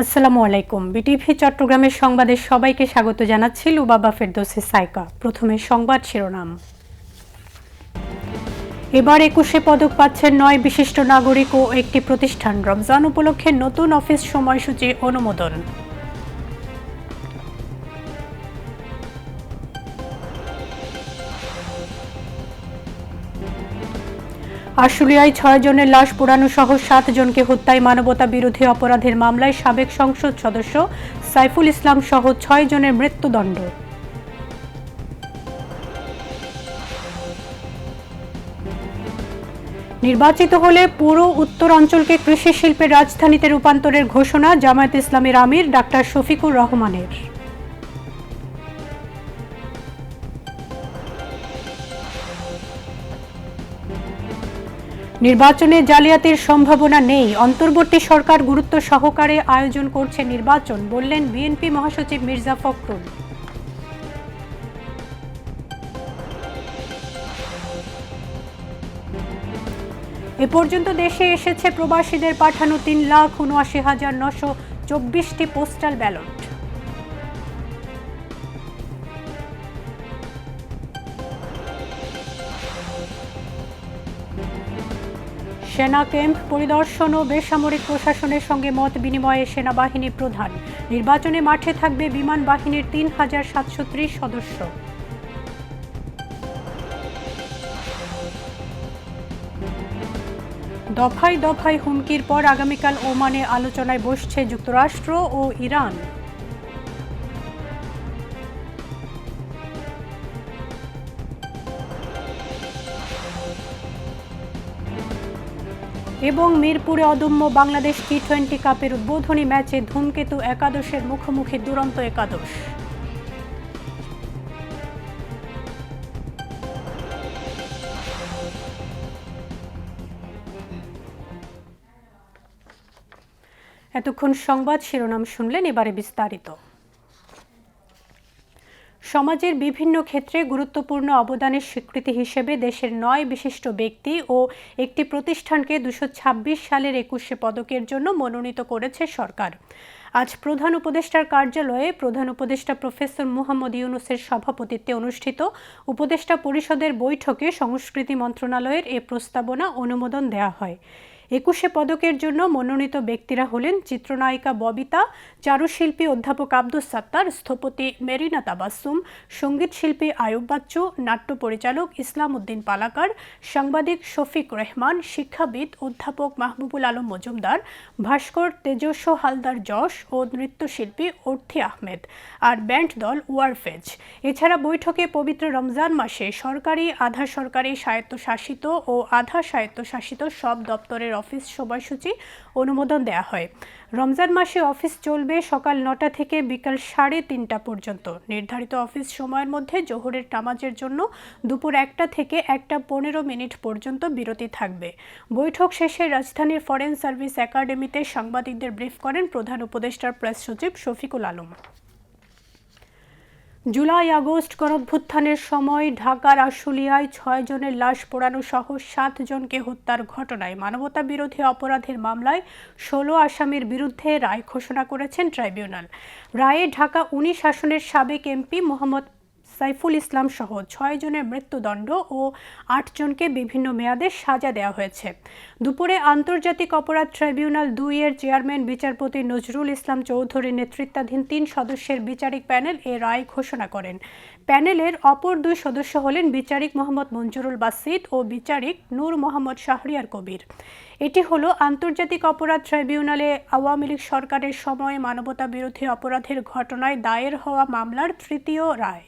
আসসালামু আলাইকুম। বিটিভি চট্টগ্রামের সংবাদে সবাইকে স্বাগত জানাচ্ছি লুবাবা ফেরদৌসী সাইকা। প্রথমে সংবাদ শিরোনাম। এবার ২১শে পদক পাচ্ছেন ৯ বিশিষ্ট নাগরিক ও একটি প্রতিষ্ঠান। রমজান উপলক্ষে নতুন অফিস সময়সূচি অনুমোদন। আশুলিয়ায় ৬ জনের লাশ পোড়ানো সহ ৭ জনকে হত্যায় মানবতা বিরোধী অপরাধের মামলায় সাবেক সংসদ সদস্য সাইফুল ইসলাম সহ ৬ জনের মৃত্যুদণ্ড। নির্বাচিত হলে পুরো উত্তর অঞ্চলকে কৃষি শিল্পের রাজধানীতে রূপান্তরের ঘোষণা জামায়াতে ইসলামীর আমির ডাক্তার শফিকুর রহমানের। নির্বাচনে জালিয়াতির সম্ভাবনা নেই, অন্তর্বর্তী সরকার গুরুত্ব সহকারে আয়োজন করছে নির্বাচন, বললেন বিএনপি মহাসচিব মির্জা ফখরুল। এ পর্যন্ত দেশে এসেছে প্রবাসীদের পাঠানো ৩,৭৯,৯২৪টি পোস্টাল ব্যালট। সেনা ক্যাম্প পরিদর্শন ও বেসামরিক প্রশাসনের সঙ্গে মত বিনিময়ে সেনাবাহিনী প্রধান। নির্বাচনে মাঠে থাকবে বিমান বাহিনীর ৩,৭৩০ সদস্য। দফায় দফায় হুমকির পর আগামীকাল ওমানে আলোচনায় বসছে যুক্তরাষ্ট্র ও ইরান। এবং মিরপুরে অদম্য বাংলাদেশ টি-20 কাপের উদ্বোধনী ম্যাচে ধূমকেতু একাদশের মুখোমুখি দুরন্ত একাদশ। এতক্ষণ সংবাদ শিরোনাম শুনলেন, এবারে বিস্তারিত। সমাজের বিভিন্ন ক্ষেত্রে গুরুত্বপূর্ণ অবদানের স্বীকৃতি হিসেবে দেশের ৯ বিশিষ্ট ব্যক্তি ও একটি প্রতিষ্ঠানকে ২২৬ সালের ২১শে পদকের জন্য মনোনীত করেছে সরকার। আজ প্রধান উপদেষ্টার কার্যালয়ে প্রধান উপদেষ্টা প্রফেসর মুহাম্মদ ইউনূসের সভাপতিত্বে অনুষ্ঠিত উপদেষ্টা পরিষদের বৈঠকে সংস্কৃতি মন্ত্রণালয়ের এ প্রস্তাবনা অনুমোদন দেওয়া হয়। ২১শে পদকের জন্য মনোনীত ব্যক্তিরা হলেন চিত্রনায়িকা ববিতা, চারুশিল্পী অধ্যাপক আব্দুস সাত্তার, স্থপতি মেরিনা তাবাসসুম, সঙ্গীত শিল্পী আয়ুব বাচ্চু, নাট্য পরিচালক ইসলাম উদ্দিন পালাকার, সাংবাদিক শফিক রেহমান, শিক্ষাবিদ অধ্যাপক মাহবুবুল আলম মজুমদার, ভাস্কর তেজস্ব হালদার যশ ও নৃত্যশিল্পী অর্থী আহমেদ আর ব্যান্ড দল ওয়ারফেজ। এছাড়া বৈঠকে পবিত্র রমজান মাসে সরকারি, আধা সরকারি, স্বায়ত্তশাসিত ও আধা স্বায়ত্তশাসিত সব দপ্তরের অফিস সময়সূচি অনুমোদন দেওয়া হয়। রমজান মাসে অফিস চলবে সকাল ৯টা থেকে বিকাল ৩:৩০ পর্যন্ত। নির্ধারিত অফিস সময়ের মধ্যে জোহরের নামাজের জন্য দুপুর ১টা থেকে ১টা ১৫ পর্যন্ত বিরতি থাকবে। বৈঠক শেষে রাজধানীর ফরেন সার্ভিস একাডেমিতে সাংবাদিকদের ব্রিফ করেন প্রধান উপদেষ্টার প্রেস সচিব শফিকুল আলম। জুলাই আগস্ট গণঅভ্যুত্থানের সময় ঢাকার আশুলিয়ায় ৬ জনের লাশ পোড়ানো সহ ৭ জনকে হত্যার ঘটনায় মানবতা বিরোধী অপরাধের মামলায় ১৬ আসামির বিরুদ্ধে রায় ঘোষণা করেছেন ট্রাইব্যুনাল। রায়ে ঢাকা ১৯ আসনের সাবেক এমপি মোহাম্মদ সাইফুল ইসলাম সহ ৬ জনের মৃত্যুদণ্ড ও ৮ জনকে বিভিন্ন মেয়াদে সাজা দেওয়া হয়েছে। দুপুরে আন্তর্জাতিক অপরাধ ট্রাইব্যুনাল ২ এর চেয়ারম্যান বিচারপতি নজরুল ইসলাম চৌধুরী নেতৃত্বাধীন ৩ সদস্যের বিচারিক প্যানেল এ রায় ঘোষণা করেন। প্যানেলের অপর ২ সদস্য হলেন বিচারিক মোহাম্মদ মঞ্জুরুল বাসিত ও বিচারিক নূর মোহাম্মদ শাহরিয়ার কবির। এটি হলো আন্তর্জাতিক অপরাধ ট্রাইব্যুনালে আওয়ামী লীগ সরকারের সময়ে মানবতা বিরোধী অপরাধের ঘটনায় দায়ের হওয়া মামলার তৃতীয় রায়।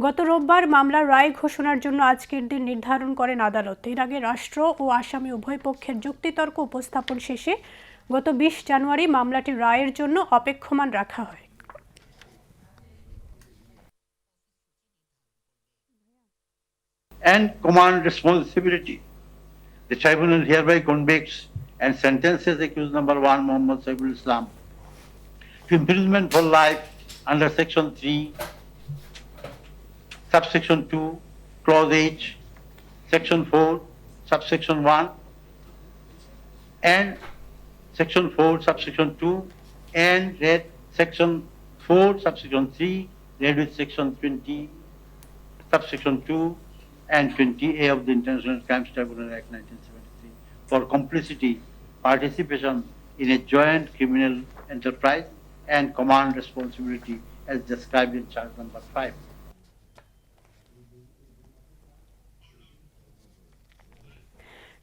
গত রোববার মামলার রায় ঘোষণার জন্য আজকের দিন নির্ধারণ করেন আদালত। এর আগে রাষ্ট্র ও আসামি উভয় পক্ষের যুক্তিতর্ক উপস্থাপন শেষে গত ২০ জানুয়ারি মামলাটি রায়ের জন্য অপেক্ষমান রাখা হয়। And command responsibility. The tribunal hereby convicts and sentences accused number 1 Muhammad Saiful Islam to imprisonment for life under section 3 subsection 2 clause H, section 4 subsection 1 and section 4 subsection 2 and read Section 4, subsection 3, read with Section 20, subsection 2, and 20A of the International Crimes Tribunal Act 1973 for complicity, participation in a joint criminal enterprise, and command responsibility as described in charge number 5.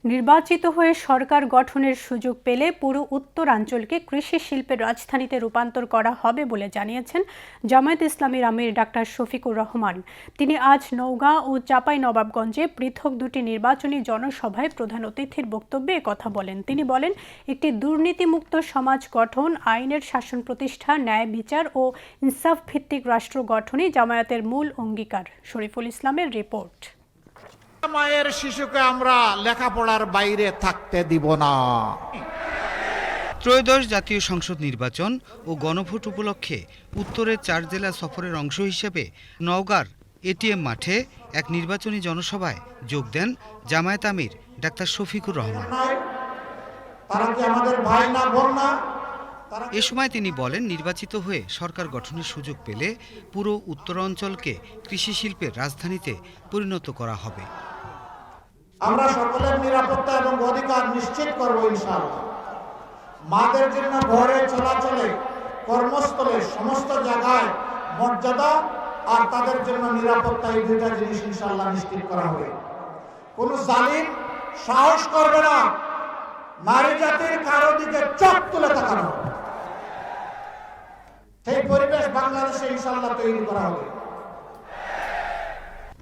নির্বাচিত হয়ে সরকার গঠনের সুযোগ পেলে পুরো উত্তরাঞ্চলকে কৃষি শিল্পের রাজধানীতে রূপান্তর করা হবে বলে জানিয়েছেন জামায়াত ইসলামীর আমির ডাক্তার শফিকুর রহমান। তিনি আজ নওগাঁ ও চাঁপাইনবাবগঞ্জে পৃথক দুটি নির্বাচনী জনসভায় প্রধান অতিথির বক্তব্যে একথা বলেন। তিনি বলেন, একটি দুর্নীতিমুক্ত সমাজ গঠন, আইনের শাসন প্রতিষ্ঠা, ন্যায় বিচার ও ইনসাফ ভিত্তিক রাষ্ট্র গঠনই জামায়াতের মূল অঙ্গীকার। শরীফুল ইসলামের রিপোর্ট। মায়ের শিশুকে আমরা লেখাপড়ার বাইরে থাকতে দিব না। ত্রয়োদশ জাতীয় সংসদ নির্বাচন ও গণভোট উপলক্ষে উত্তরের 4 জেলা সফরের অংশ হিসেবে নওগাঁর এটিএম মাঠে এক নির্বাচনী জনসভায় যোগ দেন জামায়াত আমির ডাক্তার শফিকুর রহমান। এ সময় তিনি বলেন, নির্বাচিত হয়ে সরকার গঠনের সুযোগ পেলে পুরো উত্তরাঞ্চলকে কৃষি শিল্পের রাজধানীতে পরিণত করা হবে। আমরা সকলের নিরাপত্তা এবং অধিকার নিশ্চিত করব ইনশাআল্লাহ। মাদের জন্য ঘরে চলাচলে, কর্মস্থলে, সমস্ত জায়গায় মর্যাদা আর তাদের জন্য নিরাপত্তা, এই দুইটা জিনিস ইনশাআল্লাহ নিশ্চিত করা হবে। কোন জালিম সাহস করবে না নারী জাতির কারো দিকে চোখ তুলে তাকানো। সেই পরিবেশ বাংলাদেশে ইনশাআল্লাহ তৈরি করা হবে।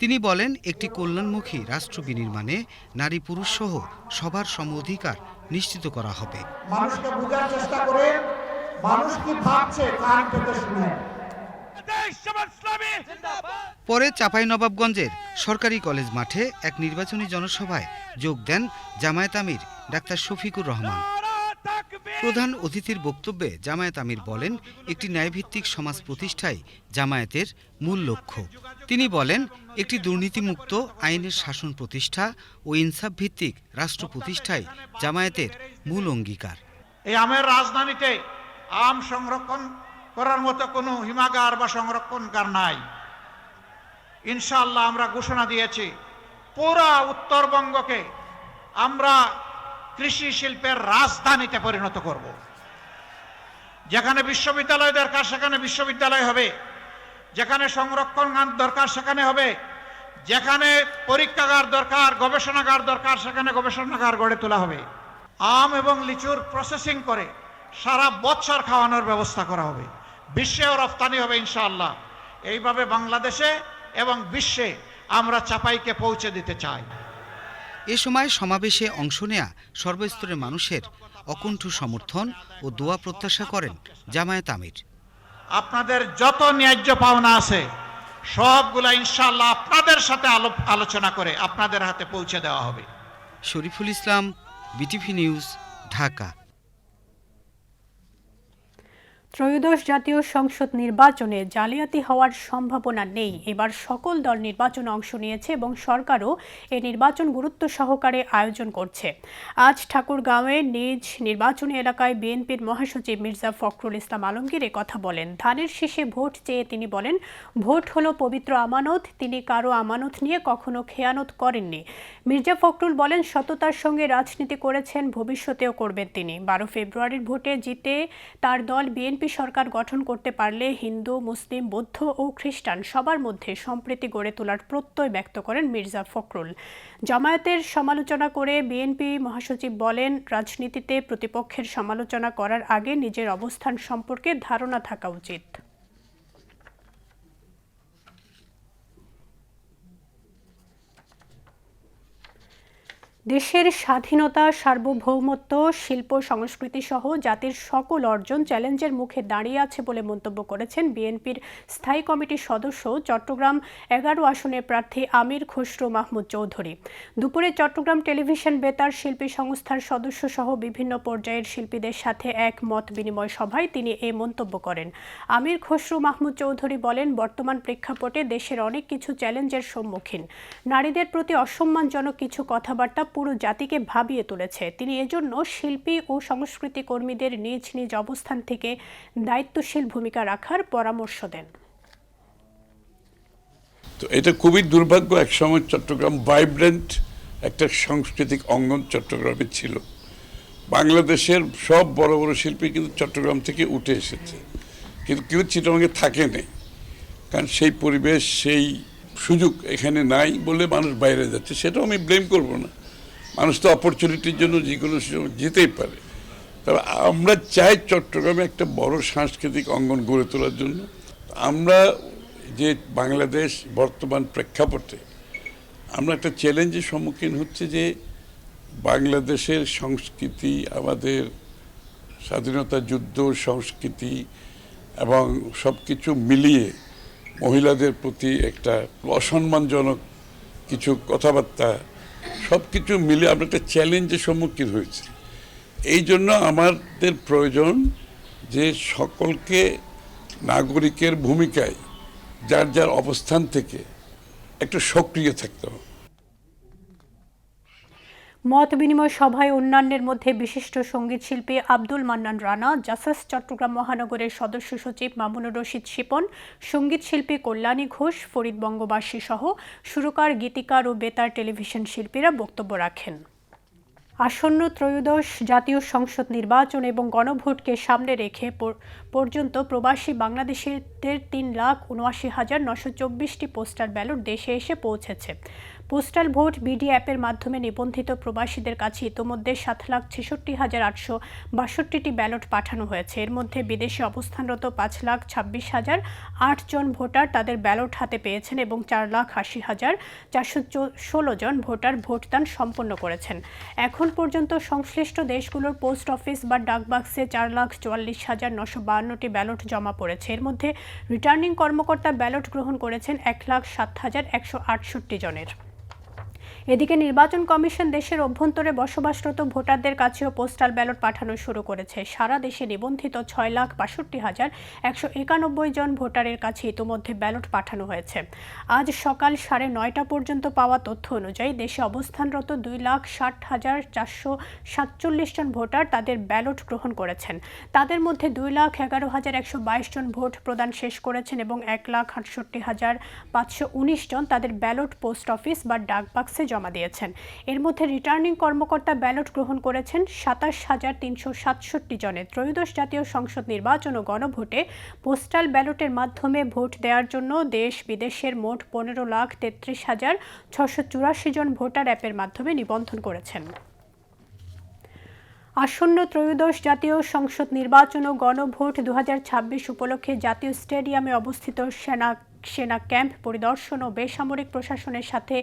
তিনি বলেন, একটি কল্যাণমুখী রাষ্ট্র বিনির্মাণে নারী পুরুষ সহ সবার সম অধিকার নিশ্চিত করা হবে। মানুষকে বোঝার চেষ্টা করে, মানুষ কি ভাবছে কান পেতে শুনে। পরে চাঁপাইনবাবগঞ্জের সরকারি কলেজ মাঠে এক নির্বাচনী জনসভায় যোগ দেন জামায়াত আমির ডাক্তার শফিকুর রহমান। প্রধান অতিথির বক্তব্যে জামায়াত আমির বলেন, একটি ন্যায়ভিত্তিক সমাজ প্রতিষ্ঠাই জামায়াতের মূল লক্ষ্য। তিনি বলেন, একটি দুর্নীতিমুক্ত আইনের শাসন প্রতিষ্ঠা ও ইনসাফ ভিত্তিক রাষ্ট্র প্রতিষ্ঠাই জামায়াতের মূল অঙ্গীকার। এই আমের রাজধানীতে আম সংরক্ষণ করার মতো কোনো হিমাগার বা সংরক্ষণগার নাই। ইনশাআল্লাহ আমরা ঘোষণা দিয়েছি, পুরা উত্তরবঙ্গকে আমরা কৃষি শিল্পের রাজধানীতে পরিণত করব। যেখানে বিশ্ববিদ্যালয় দরকার সেখানে বিশ্ববিদ্যালয় হবে, যেখানে সংরক্ষণ দরকার সেখানে হবে, যেখানে পরীক্ষাগার দরকার, গবেষণাগার দরকার সেখানে গবেষণাগার গড়ে তোলা হবে। আম এবং লিচুর প্রসেসিং করে সারা বছর খাওয়ানোর ব্যবস্থা করা হবে, বিশ্বেও রপ্তানি হবে ইনশাআল্লাহ। এইভাবে বাংলাদেশে এবং বিশ্বে আমরা চাপাইকে পৌঁছে দিতে চাই। এ সময় সমাবেশে অংশ নেয়া সর্বস্তরের মানুষের অকুণ্ঠ সমর্থন ও দোয়া প্রত্যাশা করেন জামায়াত আমির। আপনাদের যত ন্যায্য পাওনা আছে সবগুলা ইনশাআল্লাহ আপনাদের সাথে আলোচনা করে আপনাদের হাতে পৌঁছে দেওয়া হবে। Shariful Islam, BTV news, Dhaka. ত্রয়োদশ জাতীয় সংসদ নির্বাচনে জালিয়াতি হওয়ার সম্ভাবনা নেই। এবার সকল দল নির্বাচনে অংশ নিয়েছে এবং সরকারও এই নির্বাচন গুরুত্ব সহকারে আয়োজন করছে। আজ ঠাকুরগাঁওয়ে নিজ নির্বাচনী এলাকায় বিএনপির মহাসচিব মির্জা ফখরুল ইসলাম আলমগীর কথা বলেন। ধানের শীষে ভোট চেয়ে তিনি বলেন, ভোট হলো পবিত্র আমানত, তিনি কারো আমানত নিয়ে কখনো খেয়ানত করেননি। মির্জা ফখরুল বলেন, সততার সঙ্গে রাজনীতি করেছেন, ভবিষ্যতেও করবেন তিনি। 12 ফেব্রুয়ারির ভোটে জিতে তার দল বিএনপি সরকার গঠন করতে পারলে হিন্দু, মুসলিম, বৌদ্ধ ও খ্রিস্টান সবার মধ্যে সম্প্রীতি গড়ে তোলার প্রত্যয় ব্যক্ত করেন মির্জা ফখরুল। জামায়াতের সমালোচনা করে বিএনপি মহাসচিব বলেন, রাজনীতিতে প্রতিপক্ষের সমালোচনা করার আগে নিজের অবস্থান সম্পর্কে ধারণা থাকা উচিত। দেশের স্বাধীনতা, সার্বভৌমত্ব, শিল্প সংস্কৃতি সহ জাতির সকল অর্জন চ্যালেঞ্জের মুখে দাঁড়িয়ে আছে বলে মন্তব্য করেছেন বিএনপির স্থায়ী কমিটির সদস্য চট্টগ্রাম 11 আসনের প্রার্থী আমির খসরু মাহমুদ চৌধুরী। দুপুরে চট্টগ্রাম টেলিভিশন বেতার শিল্পী সংস্থার সদস্য সহ বিভিন্ন পর্যায়ের শিল্পীদের সাথে এক মত বিনিময় সভায় তিনি এই মন্তব্য করেন। আমির খসরু মাহমুদ চৌধুরী বলেন, বর্তমান প্রেক্ষাপটে দেশের অনেক কিছু চ্যালেঞ্জের সম্মুখীন। নারীদের প্রতি অসম্মানজনক কিছু কথাবার্তা পুরো জাতিকে ভাবিয়ে তুলেছে। তিনি এজন্য শিল্পী ও সংস্কৃতি কর্মীদের নিজ নিজ অবস্থান থেকে দায়িত্বশীল ভূমিকা রাখার পরামর্শ দেন। তো এটা খুবই দুর্ভাগ্য, একসময় চট্টগ্রাম ভাইব্রেন্ট একটা সাংস্কৃতিক অঙ্গন চট্টগ্রামে ছিল। বাংলাদেশের সব বড় বড় শিল্পী কিন্তু চট্টগ্রাম থেকে উঠে এসেছে, কিন্তু কেউ চিটাগাঙে থাকে নেই, কারণ সেই পরিবেশ সেই সুযোগ এখানে নাই বলে মানুষ বাইরে যাচ্ছে। সেটাও আমি ব্লেম করব না, মানুষ তো অপরচুনিটির জন্য যে কোনো সময় যেতেই পারে। তবে আমরা চাই চট্টগ্রামে একটা বড় সাংস্কৃতিক অঙ্গন গড়ে তোলার জন্য। আমরা যে বাংলাদেশ বর্তমান প্রেক্ষাপটে আমরা একটা চ্যালেঞ্জের সম্মুখীন হচ্ছে যে বাংলাদেশের সংস্কৃতি, আমাদের স্বাধীনতা যুদ্ধ সংস্কৃতি এবং সব কিছু মিলিয়ে মহিলাদের প্রতি একটা অসম্মানজনক কিছু কথাবার্তা, সব কিছু মিলিয়ে আমরা একটা চ্যালেঞ্জের সম্মুখীন হয়েছি। এই জন্য আমাদের প্রয়োজন যে সকলকে নাগরিকের ভূমিকায় যার যার অবস্থান থেকে একটু সক্রিয় থাকতে হবে। মত বিনিময় সভায় অন্যান্যের মধ্যে বিশিষ্ট সঙ্গীত শিল্পী আব্দুল মান্নান রানা, জাসাস চট্টগ্রাম মহানগরের সদস্য সচিব মামুনুর রশিদ শিপন, সঙ্গীত শিল্পী কল্যাণী ঘোষ, ফরিদ বঙ্গবাসী সহ সুরকার, গীতিকার ও বেতার টেলিভিশন শিল্পীরা বক্তব্য রাখেন। আসন্ন ত্রয়োদশ জাতীয় সংসদ নির্বাচন এবং গণভোটকে সামনে রেখে পর্যন্ত প্রবাসী বাংলাদেশিদের 3,79,924টি পোস্টাল ব্যালট দেশে এসে পৌঁছেছে। পোস্টাল ভোট বিডি অ্যাপের মাধ্যমে নিবন্ধিত প্রবাসীদের কাছে ইতোমধ্যে 7,66,062টি ব্যালট পাঠানো হয়েছে। এর মধ্যে বিদেশে অবস্থানরত 5,26,008 জন ভোটার তাদের ব্যালট হাতে পেয়েছেন এবং 4,80,416 জন ভোটার ভোটদান সম্পন্ন করেছেন। এখন পর্যন্ত সংশ্লিষ্ট দেশগুলোর পোস্ট অফিস বা ডাকবাক্সে 4,44,952টি ব্যালট জমা পড়েছে। এর মধ্যে রিটার্নিং কর্মকর্তা ব্যালট গ্রহণ করেছেন 1,07,168 জনের। এদিকে নির্বাচন কমিশন দেশের অভ্যন্তরে বসবাসরত ভোটারদের কাছেও পোস্টাল ব্যালট পাঠানো শুরু করেছে। সারা দেশে নিবন্ধিত 6,62,191 জন ভোটারের কাছে ইতিমধ্যে ব্যালট পাঠানো হয়েছে। আজ সকাল 9:30 পর্যন্ত পাওয়া তথ্য অনুযায়ী দেশে অবস্থানরত 2,60,447 জন ভোটার তাদের ব্যালট গ্রহণ করেছেন। তাদের মধ্যে 2,11,122 জন ভোট প্রদান শেষ করেছেন এবং 1,68,519 জন তাদের ব্যালট পোস্ট অফিস বা ডাকবাক্সে জমা দিয়েছেন। এর মধ্যে রিটার্নিং কর্মকর্তা ব্যালট গ্রহণ করেছেন 27,367 জনের। ত্রয়োদশ জাতীয় সংসদ নির্বাচন ও গণভোটে পোস্টাল ব্যালটের মাধ্যমে ভোট দেওয়ার জন্য দেশ বিদেশের মোট 15,33,684 জন ভোটার অ্যাপের মাধ্যমে নিবন্ধন করেছেন। আসন্ন ত্রয়োদশ জাতীয় সংসদ নির্বাচন ও গণভোট 2026 উপলক্ষে জাতীয় স্টেডিয়ামে অবস্থিত সেনা ক্যাম্প পরিদর্শন ও বেসামরিক প্রশাসনের সাথে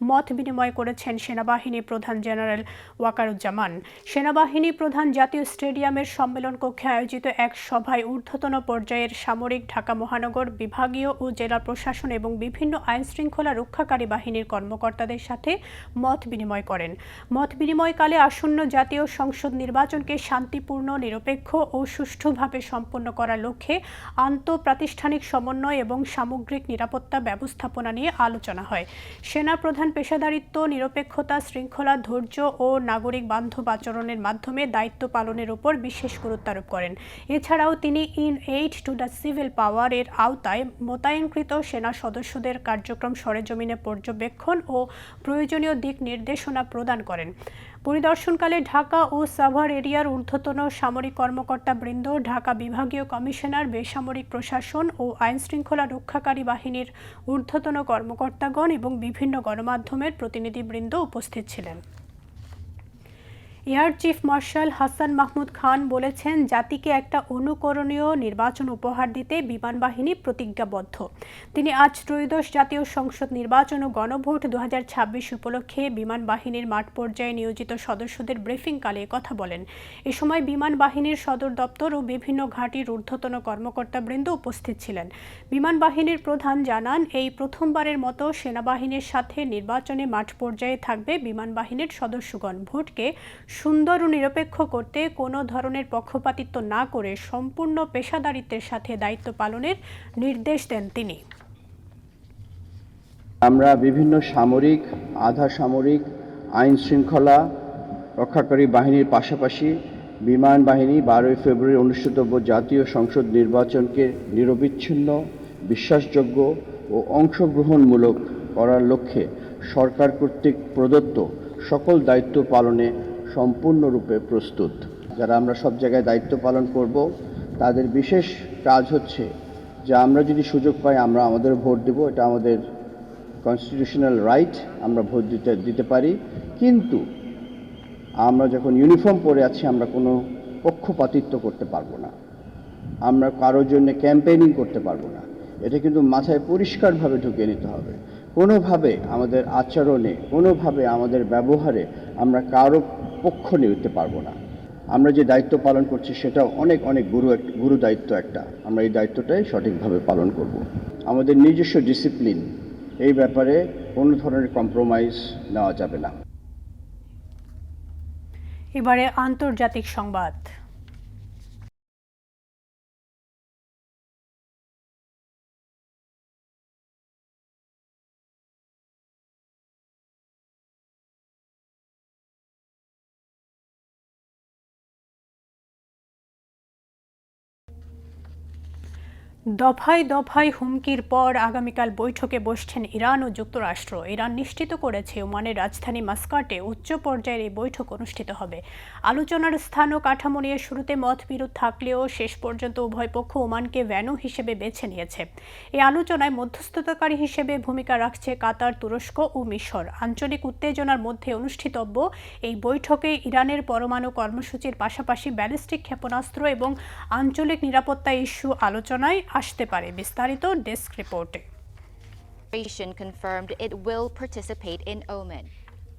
মত বিনিময় করেছেন সেনাবাহিনী প্রধান জেনারেল ওয়াকারুজ্জামান। সেনাবাহিনী প্রধান জাতীয় স্টেডিয়ামের সম্মেলন কক্ষে আয়োজিত এক সভায় ঊর্ধ্বতন পর্যায়ের সামরিক, ঢাকা মহানগর, বিভাগীয় ও জেলা প্রশাসন এবং বিভিন্ন আইনশৃঙ্খলা রক্ষাকারী বাহিনীর কর্মকর্তাদের সাথে মত বিনিময় করেন। মত বিনিময়কালে আসন্ন জাতীয় সংসদ নির্বাচনকে শান্তিপূর্ণ, নিরপেক্ষ ও সুষ্ঠুভাবে সম্পন্ন করার লক্ষ্যে আন্তঃপ্রাতিষ্ঠানিক সমন্বয় এবং সামগ্রিক নিরাপত্তা ব্যবস্থাপনা নিয়ে আলোচনা হয়। সেনা প্রধান পেশাদারিত্ব, নিরপেক্ষতা, শৃঙ্খলা, ধৈর্য ও নাগরিক বান্ধব আচরণের মাধ্যমে দায়িত্ব পালনের উপর বিশেষ গুরুত্ব আরোপ করেন। এছাড়াও তিনি in aid to the civil পাওয়ার এর আওতায় মোতায়েনকৃত সেনা সদস্যদের কার্যক্রম সরেজমিনে পর্যবেক্ষণ ও প্রয়োজনীয় দিক নির্দেশনা প্রদান করেন। পরিদর্শনকালে ঢাকা ও সাভার এরিয়ার ঊর্ধ্বতন সামরিক কর্মকর্তাবৃন্দ, ঢাকা বিভাগীয় কমিশনার, বেসামরিক প্রশাসন ও আইনশৃঙ্খলা রক্ষাকারী বাহিনীর ঊর্ধ্বতন কর্মকর্তাগণ এবং বিভিন্ন গণমাধ্যমের প্রতিনিধিবৃন্দ উপস্থিত ছিলেন। Air chief marshal Hasan Mahmud Khan বলেছেন, জাতিকে একটা অনুকরণীয় নির্বাচন উপহার দিতে বিমান বাহিনী প্রতিজ্ঞাবদ্ধ। তিনি আজ ত্রয়োদশ জাতীয় সংসদ নির্বাচন ও গণভোট 2026 উপলক্ষে বিমান বাহিনীর মাঠ পর্যায়ে নিয়োজিত সদস্যদের ব্রিফিংকালে কথা বলেন। এ সময় বিমান বাহিনীর সদর দপ্তর ও বিভিন্ন ঘাঁটির ঊর্ধ্বতন কর্মকর্তাবৃন্দ উপস্থিত ছিলেন। বিমান বাহিনীর প্রধান জানান, এই প্রথমবারের মতো সেনাবাহিনীর সাথে নির্বাচনে মাঠ পর্যায়ে থাকবে বিমান বাহিনীর সদস্যগণ। ভোটকে সুন্দর ও নিরপেক্ষ করতে কোনো ধরনের পক্ষপাতিত্ব না করে সম্পূর্ণ পেশাদারিত্বের সাথে দায়িত্ব পালনের নির্দেশ দেন তিনি। আমরা বিভিন্ন সামরিক, আধা সামরিক আইন শৃঙ্খলা রক্ষাকারী বাহিনীর পাশাপাশি বিমান বাহিনী 12 ফেব্রুয়ারি অনুষ্ঠিতব্য জাতীয় সংসদ নির্বাচনকে নিরবিচ্ছিন্ন, বিশ্বাসযোগ্য ও অংশগ্রহণমূলক করার লক্ষ্যে সরকার কর্তৃক প্রদত্ত সকল দায়িত্ব পালনে সম্পূর্ণরূপে প্রস্তুত। যারা আমরা সব জায়গায় দায়িত্ব পালন করব, তাদের বিশেষ কাজ হচ্ছে যে আমরা যদি সুযোগ পাই আমরা আমাদের ভোট দেব, এটা আমাদের কনস্টিটিউশনাল রাইট, আমরা ভোট দিতে পারি। কিন্তু আমরা যখন ইউনিফর্ম পরে আছি আমরা কোনো পক্ষপাতিত্ব করতে পারবো না, আমরা কারোর জন্য ক্যাম্পেইনিং করতে পারবো না। এটা কিন্তু মাথায় পরিষ্কারভাবে ঢুকিয়ে নিতে হবে। কোনোভাবে আমাদের আচরণে, কোনোভাবে আমাদের ব্যবহারে আমরা কারো পক্ষ নিতে পারবো না। আমরা যে দায়িত্ব পালন করছি সেটা অনেক অনেক গুরু দায়িত্ব একটা। আমরা এই দায়িত্বটাই সঠিকভাবে পালন করব। আমাদের নিজস্ব ডিসিপ্লিন, এই ব্যাপারে কোনো ধরনের কম্প্রোমাইজ নেওয়া যাবে না। এবারে আন্তর্জাতিক সংবাদ। দফায় দফায় হুমকির পর আগামীকাল বৈঠকে বসছেন ইরান ও যুক্তরাষ্ট্র। ইরান নিশ্চিত করেছে ওমানের রাজধানী মাস্কাটে উচ্চ পর্যায়ের এই বৈঠক অনুষ্ঠিত হবে। আলোচনার স্থান ও কাঠামো নিয়ে শুরুতে মতবিরোধ থাকলেও শেষ পর্যন্ত উভয় পক্ষ ওমানকে ভেন্যু হিসেবে বেছে নিয়েছে। এই আলোচনায় মধ্যস্থতাকারী হিসেবে ভূমিকা রাখছে কাতার, তুরস্ক ও মিশর। আঞ্চলিক উত্তেজনার মধ্যে অনুষ্ঠিতব্য এই বৈঠকে ইরানের পরমাণু কর্মসূচির পাশাপাশি ব্যালিস্টিক ক্ষেপণাস্ত্র এবং আঞ্চলিক নিরাপত্তা ইস্যু আলোচনায় আসতে পারে। বিস্তারিত ডেস্ক রিপোর্টে।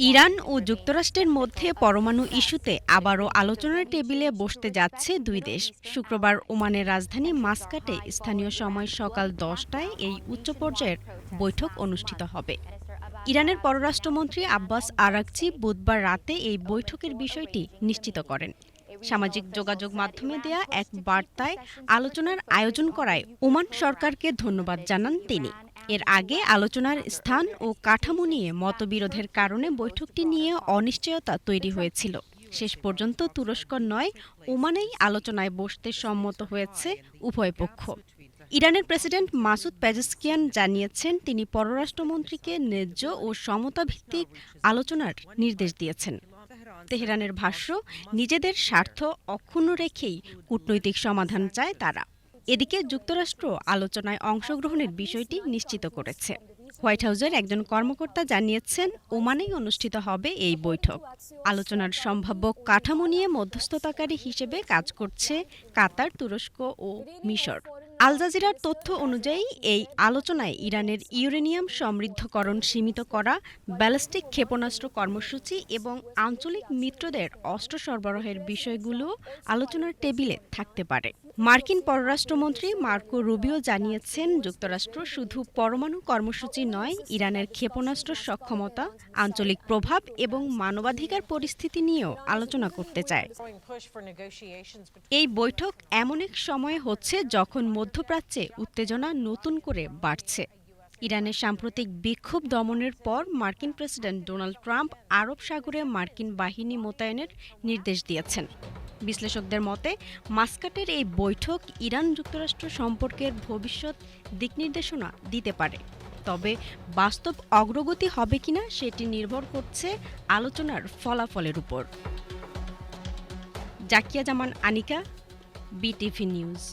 ইরান ও যুক্তরাষ্ট্রের মধ্যে পরমাণু ইস্যুতে আবারও আলোচনার টেবিলে বসতে যাচ্ছে দুই দেশ। শুক্রবার ওমানের রাজধানী মাস্কাটে স্থানীয় সময় সকাল 10টায় এই উচ্চ পর্যায়ের বৈঠক অনুষ্ঠিত হবে। ইরানের পররাষ্ট্রমন্ত্রী আব্বাস আরাগচি বুধবার রাতে এই বৈঠকের বিষয়টি নিশ্চিত করেন। সামাজিক যোগাযোগ মাধ্যমে দেয়া এক বার্তায় আলোচনার আয়োজন করায় ওমান সরকারকে ধন্যবাদ জানান তিনি। এর আগে আলোচনার স্থান ও কাঠামো নিয়ে মতবিরোধের কারণে বৈঠকটি নিয়ে অনিশ্চয়তা তৈরি হয়েছিল। শেষ পর্যন্ত তুরস্ক নয়, ওমানেই আলোচনায় বসতে সম্মত হয়েছে উভয় পক্ষ। ইরানের প্রেসিডেন্ট মাসুদ পেজেশকিয়ান জানিয়েছেন তিনি পররাষ্ট্রমন্ত্রীকে ন্যায্য ও সমতাভিত্তিক আলোচনার নির্দেশ দিয়েছেন। তেহরানের ভাষ্য, নিজেদের স্বার্থ অক্ষুণ্ণ রেখেই কূটনৈতিক সমাধান চায় তারা। এদিকে যুক্তরাষ্ট্র আলোচনায় অংশগ্রহণের বিষয়টি নিশ্চিত করেছে। হোয়াইট হাউসের একজন কর্মকর্তা জানিয়েছেন ওমানেই অনুষ্ঠিত হবে এই বৈঠক। আলোচনার সম্ভাব্য কাঠামো নিয়ে মধ্যস্থতাকারী হিসেবে কাজ করছে কাতার, তুরস্ক ও মিশর। আল জাজিরার তথ্য অনুযায়ী এই আলোচনায় ইরানের ইউরেনিয়াম সমৃদ্ধকরণ সীমিত করা, ব্যালিস্টিক ক্ষেপণাস্ত্র কর্মসূচি এবং আঞ্চলিক মিত্রদের অস্ত্র সরবরাহের বিষয়গুলো আলোচনার টেবিলে থাকতে পারে। মার্কিন পররাষ্ট্রমন্ত্রী মার্কো রুবিও জানিয়েছেন যুক্তরাষ্ট্র শুধু পরমাণু কর্মসূচি নয়, ইরানের ক্ষেপণাস্ত্র সক্ষমতা, আঞ্চলিক প্রভাব এবং মানবাধিকার পরিস্থিতি নিয়েও আলোচনা করতে চায়। এই বৈঠক এমন এক সময়ে হচ্ছে যখন মধ্যপ্রাচ্যে উত্তেজনা নতুন করে বাড়ছে। ইরানের সাম্প্রতিক বিক্ষোভ দমনের পর মার্কিন প্রেসিডেন্ট ডোনাল্ড ট্রাম্প আরব সাগরে মার্কিন বাহিনী মোতায়েনের নির্দেশ দিয়েছেন। বিশ্লেষকদের মতে মাস্কাটের এই বৈঠক ইরান যুক্তরাষ্ট্র সম্পর্কের ভবিষ্যৎ দিকনির্দেশনা দিতে পারে। তবে বাস্তব অগ্রগতি হবে কিনা সেটি নির্ভর করছে আলোচনার ফলাফলের উপর। জাকিয়া জামান আনিকা, বিটিভি নিউজ।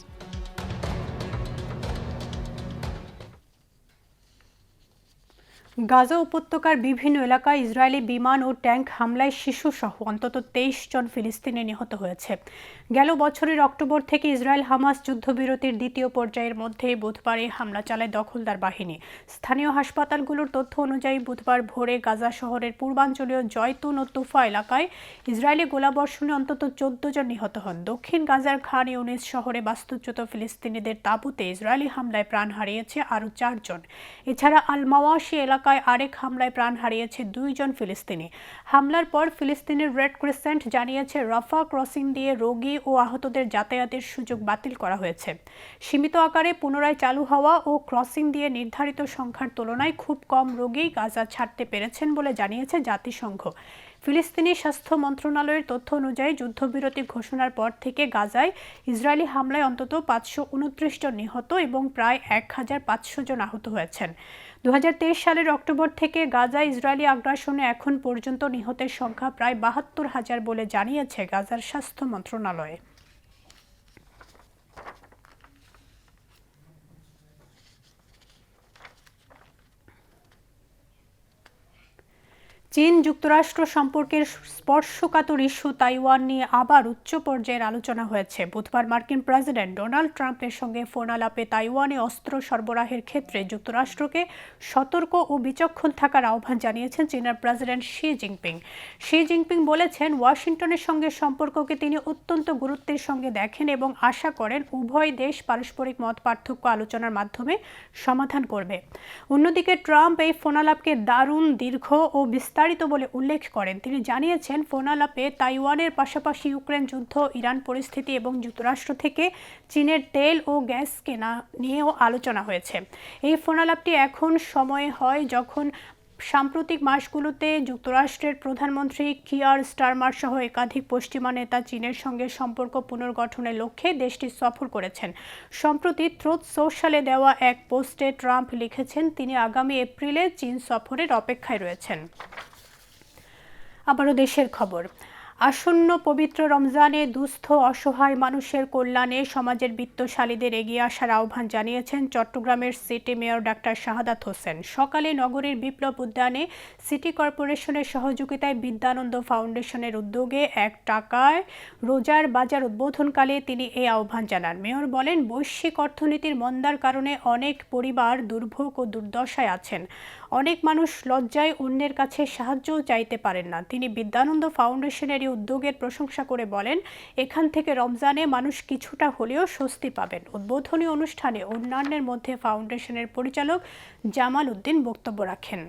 গাজা উপত্যকার বিভিন্ন এলাকায় ইসরায়েলি বিমান ও ট্যাঙ্ক হামলায় শিশুসহ অন্তত 23 জন ফিলিস্তিনি নিহত হয়েছে। গেল বছরের অক্টোবর থেকে ইসরায়েল হামাস যুদ্ধবিরতির দ্বিতীয় পর্যায়ের মধ্যে বুধবার এই হামলা চালায় দখলদার বাহিনী। স্থানীয় হাসপাতালগুলোর তথ্য অনুযায়ী বুধবার ভোরে গাজা শহরের পূর্বাঞ্চলীয় জয়তুন ও তুফা এলাকায় ইসরায়েলি গোলাবর্ষণে অন্তত 14 জন নিহত হন। দক্ষিণ গাজার খান ইউনিস শহরে বাস্তুচ্যুত ফিলিস্তিনিদের তাঁবুতে ইসরায়েলি হামলায় প্রাণ হারিয়েছে আরও 4 জন। এছাড়া আল মাওয়াশি এলাকা এলাকায় আরেক হামলায় প্রাণ হারিয়েছে 2 জন ফিলিস্তিনি। হামলার পর ফিলিস্তিনের রেড ক্রিসেন্ট জানিয়েছে রাফা ক্রসিং দিয়ে রোগী ও আহতদের যাতায়াতের সুযোগ বাতিল করা হয়েছে। সীমিত আকারে পুনরায় চালু হওয়া ও ক্রসিং দিয়ে নির্ধারিত সংখ্যার তুলনায় খুব কম রোগী গাজা ছাড়তে পেরেছেন বলে জানিয়েছে জাতিসংঘ। ফিলিস্তিনি স্বাস্থ্য মন্ত্রণালয়ের তথ্য অনুযায়ী যুদ্ধবিরতি ঘোষণার পর থেকে গাজায় ইসরায়েলি হামলায় অন্তত 529 জন নিহত এবং প্রায় 1500 জন আহত হয়েছেন। 2023 সালের অক্টোবর থেকে গাজায় ইসরায়েলি আগ্রাসনে এখন পর্যন্ত নিহতের সংখ্যা প্রায় 72,000 বলে জানিয়েছে গাজার স্বাস্থ্য মন্ত্রণালয়। চীন যুক্তরাষ্ট্র সম্পর্কের স্পর্শকাতর ইস্যু তাইওয়ান নিয়ে আবার উচ্চ পর্যায়ের আলোচনা হয়েছে। বুধবার মার্কিন প্রেসিডেন্ট ডোনাল্ড ট্রাম্পের সঙ্গে ফোন আলাপে তাইওয়ানে অস্ত্র সরবরাহের ক্ষেত্রে যুক্তরাষ্ট্রকে সতর্ক ও বিচক্ষণ থাকার আহ্বান জানিয়েছেন চীনের president Xi Jinping. Xi Jinping বলেছেন, ওয়াশিংটনের সঙ্গে সম্পর্ককে তিনি অত্যন্ত গুরুত্বের সঙ্গে দেখেন এবং আশা করেন উভয় দেশ পারস্পরিক মত পার্থক্য আলোচনার মাধ্যমে সমাধান করবে। অন্যদিকে ট্রাম্প এই ফোন আলাপকে দারুণ, দীর্ঘ ও বিস্তারিত বলে উল্লেখ করেন। তিনি জানিয়েছেন, ফোন আলাপে তাইওয়ানের পাশাপাশি ইউক্রেন যুদ্ধ, ইরান পরিস্থিতি এবং যুক্তরাষ্ট্র থেকে চীনের তেল ও গ্যাস কেনা নিয়েও আলোচনা হয়েছে। এই ফোন আলাপটি এখন সময়ে হয় যখন সাম্প্রতিক মাসগুলোতে যুক্তরাষ্ট্রের প্রধানমন্ত্রী কিয়ার স্টারমার সহ একাধিক পশ্চিমা নেতা চীনের সঙ্গে সম্পর্ক পুনর্গঠনের লক্ষ্যে দেশটি সফর করেছেন। সম্প্রতি ট্রুথ সোশ্যালে দেওয়া এক পোস্টে ট্রাম্প লিখেছেন, তিনি আগামী এপ্রিলে চীন সফরের অপেক্ষায় রয়েছেন। আবারও দেশের খবর। আসন্ন পবিত্র রমজানে দুস্থ অসহায় মানুষের কল্যাণে সমাজের বিত্তশালীদের এগিয়ে আসার আহ্বান জানিয়েছেন চট্টগ্রামের city mayor doctor Shahadat Hossain. সকালে নগরীর বিপ্লব উদ্যানে সিটি কর্পোরেশনের সহযোগিতায় বিদ্যানন্দ ফাউন্ডেশনের উদ্যোগে 1 টাকায় রোজার বাজার উদ্বোধনকালে তিনি এই আহ্বান জানান। মেয়র বলেন, বৈশ্বিক অর্থনীতির মন্দার কারণে অনেক পরিবার দুর্ভোগ ও দুর্দশায় আছেন। অনেক মানুষ লজ্জায় অন্যের কাছে সাহায্যও চাইতে পারেন না। তিনি বিদ্যানন্দ ফাউন্ডেশনের এই উদ্যোগের প্রশংসা করে বলেন, এখান থেকে রমজানে মানুষ কিছুটা হলেও স্বস্তি পাবেন। উদ্বোধনী অনুষ্ঠানে অন্যান্যের মধ্যে ফাউন্ডেশনের পরিচালক জামাল উদ্দিন বক্তব্য রাখেন।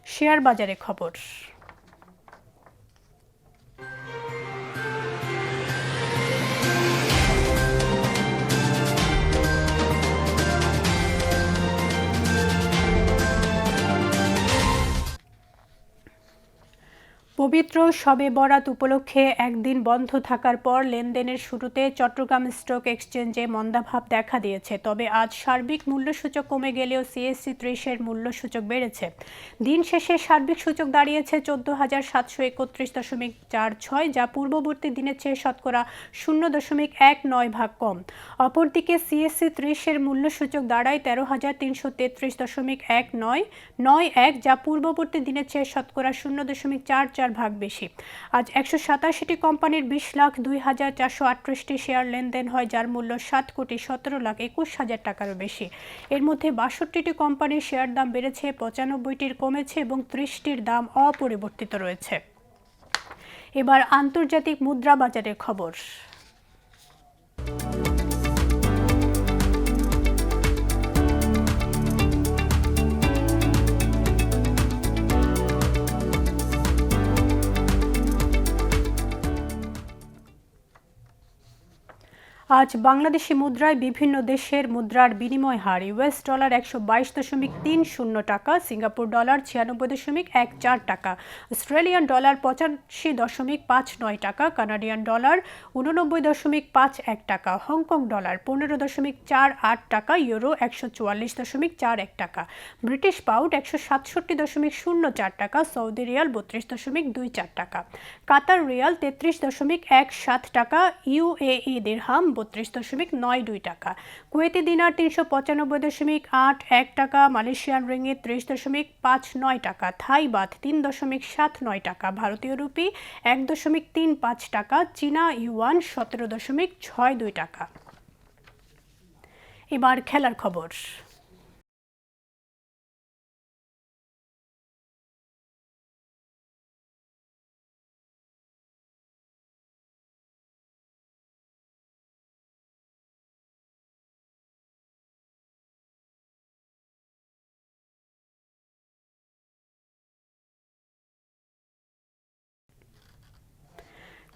শেয়ার বাজারে খবর। পবিত্র শবে বরাত উপলক্ষে একদিন বন্ধ থাকার পর লেনদেনের শুরুতে চট্টগ্রাম স্টক এক্সচেঞ্জে মন্দাভাব দেখা দিয়েছে। তবে আজ সার্বিক মূল্যসূচক কমে গেলেও সিএসসি 30-এর মূল্যসূচক বেড়েছে। দিন শেষে সার্বিক সূচক দাঁড়িয়েছে 14,731.46, যা পূর্ববর্তী দিনের চেয়ে শতকরা 0.19 কম। অপরদিকে সিএসসি 30-এর মূল্যসূচক দাঁড়ায় 13,333.1991, যা পূর্ববর্তী দিনের চেয়ে শতকরা 0.44 বেশি। আজ 187টি কোম্পানির 20,02,438টি শেয়ার লেনদেন হয়, যার মূল্য 7,17,21,000 টাকারও বেশি। এর মধ্যে 62টি কোম্পানির শেয়ার দাম বেড়েছে, 95টির কমেছে এবং 30টির দাম অপরিবর্তিত রয়েছে। এবার আন্তর্জাতিক মুদ্রা বাজারের খবর। আজ বাংলাদেশি মুদ্রায় বিভিন্ন দেশের মুদ্রার বিনিময় হার: ইউএস ডলার 122.30 টাকা, সিঙ্গাপুর ডলার 96.14 টাকা, অস্ট্রেলিয়ান ডলার 85.59 টাকা, কানাডিয়ান ডলার 89.51 টাকা, হংকং ডলার 15.48 টাকা, ইউরো 144.41 টাকা, ব্রিটিশ পাউন্ড 167.04 টাকা, সৌদি রিয়াল 32.24 টাকা, কাতার রিয়াল 33.17 টাকা, ইউএই দিরহাম 32.92 টাকা, কুয়েতি দিনার 395.81 টাকা, মালয়েশিয়ান রিঙ্গিত 30.59 টাকা, থাই বাথ 3.79 টাকা, ভারতীয় রুপি 1.35 টাকা, চীনা ইউয়ান 17.62 টাকা। এবার খেলার খবর।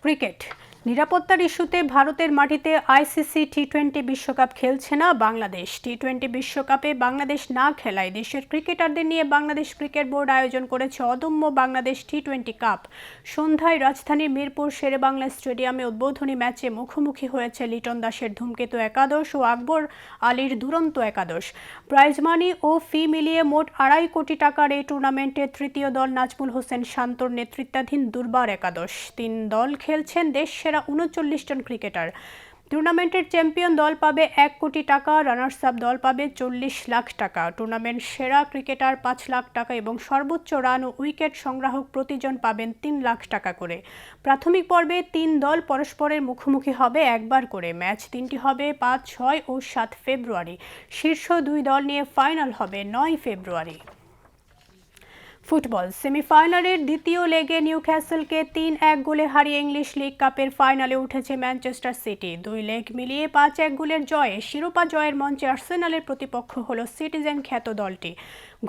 ক্রিকেট নিরাপত্তার ইস্যুতে ভারতের মাটিতে আইসিসি টি-20 বিশ্বকাপ খেলছে না বাংলাদেশ। টি-20 বিশ্বকাপে বাংলাদেশ না খেলায় দেশের ক্রিকেটারদের নিয়ে বাংলাদেশ ক্রিকেট বোর্ড আয়োজন করেছে অদম্য বাংলাদেশ টি-20 কাপ। সন্ধ্যায় রাজধানীর মিরপুর শেরেবাংলা স্টেডিয়ামে উদ্বোধনী ম্যাচে মুখোমুখি হয়েছে লিটন দাসের ধূমকেতু একাদশ ও আকবর আলীর দুরন্ত একাদশ। প্রাইজ মানি ও ফি মিলিয়ে মোট 2.5 কোটি টাকার এই টুর্নামেন্টে তৃতীয় দল নাজমুল হোসেন শান্তর নেতৃত্বাধীন দুর্বার একাদশ। 3 দল খেলছেন দেশ সেরা 39 জন ক্রিকেটার। টুর্নামেন্টের চ্যাম্পিয়ন দল পাবে 1 কোটি টাকা, রানার্স আপ দল পাবে 40 লাখ টাকা। টুর্নামেন্ট সেরা ক্রিকেটার 5 লাখ টাকা এবং সর্বোচ্চ রান ও উইকেট সংগ্রাহক প্রতিজন পাবেন 3 লাখ টাকা করে। প্রাথমিক পর্বে 3 দল পরস্পরের মুখোমুখি হবে একবার করে। ম্যাচ 3টি হবে 5, 6 ও 7 ফেব্রুয়ারি। শীর্ষ 2 দল নিয়ে ফাইনাল হবে 9 ফেব্রুয়ারি। ফুটবল সেমিফাইনালের দ্বিতীয় লেগে নিউক্যাসলকে 3-1 গোলে হারিয়ে ইংলিশ লিগ কাপের ফাইনালে উঠেছে ম্যানচেস্টার সিটি। 2 লেগ মিলিয়ে 5-1 গোলের জয়ে শিরোপা জয়ের মঞ্চে আর্সেনালের প্রতিপক্ষ হল সিটিজেন খ্যাত দলটি।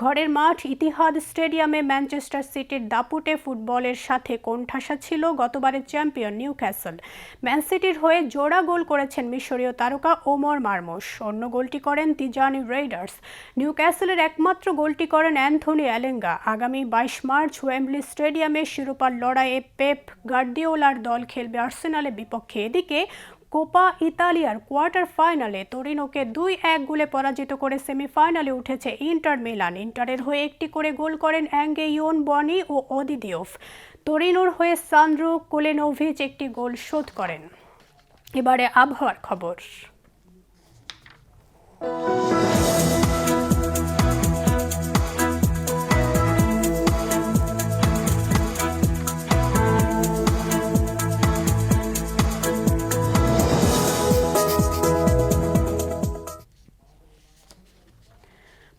ঘরের মাঠ ইতিহাদ স্টেডিয়ামে ম্যানচেস্টার সিটির দাপুটে ফুটবলের সাথে কোণঠাসা ছিল গতবারের চ্যাম্পিয়ন নিউক্যাসল। ম্যান সিটির হয়ে জোড়া গোল করেছেন মিশরীয় তারকা ওমর মারমুশ। অন্য গোলটি করেন তিজানি রেইডার্স। নিউক্যাসলের একমাত্র গোলটি করেন অ্যান্থনি অ্যালেঙ্গা। আগামী 22 মার্চ ওয়েম্বলি স্টেডিয়ামে শিরোপার লড়াইয়ে পেপ গার্দিওলার দল খেলবে আর্সেনালের বিপক্ষে। এদিকে কোপা ইতালিয়ার কোয়ার্টার ফাইনালে তোরিনোকে 2-1 গোলে পরাজিত করে সেমিফাইনালে উঠেছে ইন্টার মিলান। ইন্টারের হয়ে একটি করে গোল করেন অ্যাঙ্গে ইয়ন বনি ও অদি দিওফ। তোরিনোর হয়ে সান্দ্রো কোলেনোভিচ একটি গোল শোধ করেন। এবারে আবহাওয়ার খবর।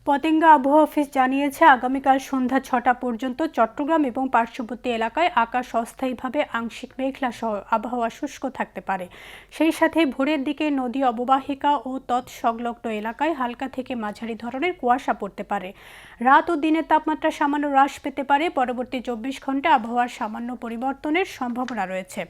পতেঙ্গা আবহাওয়া অফিস জানিয়েছে আগামীকাল সন্ধ্যা 6টা পর্যন্ত চট্টগ্রাম এবং পার্শ্ববর্তী এলাকায় আকাশ অস্থায়ীভাবে আংশিক মেঘলা সহ আবহাওয়া শুষ্ক থাকতে পারে। সেই সাথে ভোরের দিকে নদী অববাহিকা ও তৎসংলগ্ন এলাকায় হালকা থেকে মাঝারি ধরনের কুয়াশা পড়তে পারে। রাত ও দিনের তাপমাত্রা সামান্য হ্রাস পেতে পারে। পরবর্তী 24 ঘন্টায় আবহাওয়ার সামান্য পরিবর্তনের সম্ভাবনা রয়েছে।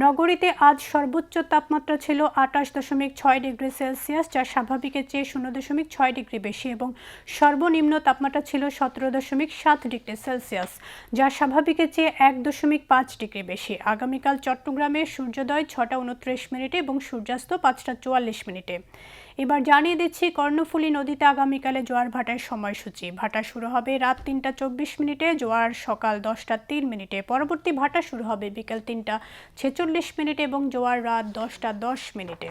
নগরীতে আজ সর্বোচ্চ তাপমাত্রা ছিল 28.6 ডিগ্রি সেলসিয়াস, যা স্বাভাবিকের চেয়ে 0.6 ডিগ্রি বেশি, এবং সর্বনিম্ন তাপমাত্রা ছিল 17.7 ডিগ্রি সেলসিয়াস, যা স্বাভাবিকের চেয়ে 1.5 ডিগ্রি বেশি। আগামীকাল চট্টগ্রামে সূর্যোদয় 6টা 29 মিনিটে এবং সূর্যাস্ত 5টা 44 মিনিটে। এবার জানিয়ে দিচ্ছি কর্ণফুলী নদীতে আগামীকালে জোয়ার ভাটার সময়সূচি। ভাটা শুরু হবে রাত 3টা 24 মিনিটে, জোয়ার সকাল 10টা 3 মিনিটে। পরবর্তী ভাটা শুরু হবে বিকেল 3টা 46 মিনিটে এবং জোয়ার রাত 10টা 10 মিনিটে।